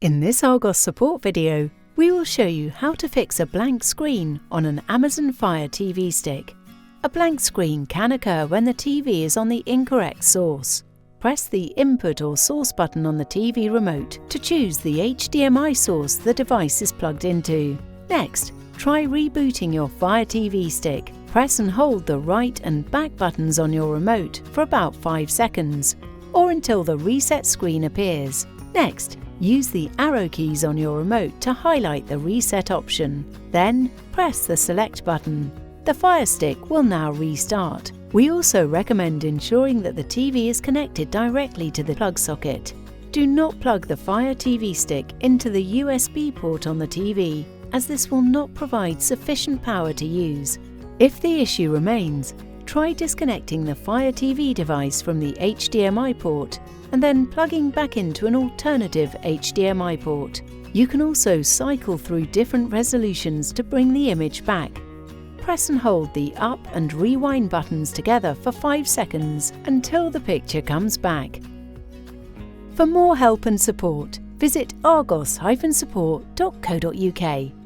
In this Argos support video, we will show you how to fix a blank screen on an Amazon Fire TV stick. A blank screen can occur when the TV is on the incorrect source. Press the Input or Source button on the TV remote to choose the HDMI source the device is plugged into. Next, try rebooting your Fire TV stick. Press and hold the right and back buttons on your remote for about 5 seconds, or until the reset screen appears. Next, use the arrow keys on your remote to highlight the reset option. Then, press the select button. The Fire Stick will now restart. We also recommend ensuring that the TV is connected directly to the plug socket. Do not plug the Fire TV stick into the USB port on the TV, as this will not provide sufficient power to use. If the issue remains, try disconnecting the Fire TV device from the HDMI port and then plugging back into an alternative HDMI port. You can also cycle through different resolutions to bring the image back. Press and hold the up and rewind buttons together for 5 seconds until the picture comes back. For more help and support, visit argos-support.co.uk.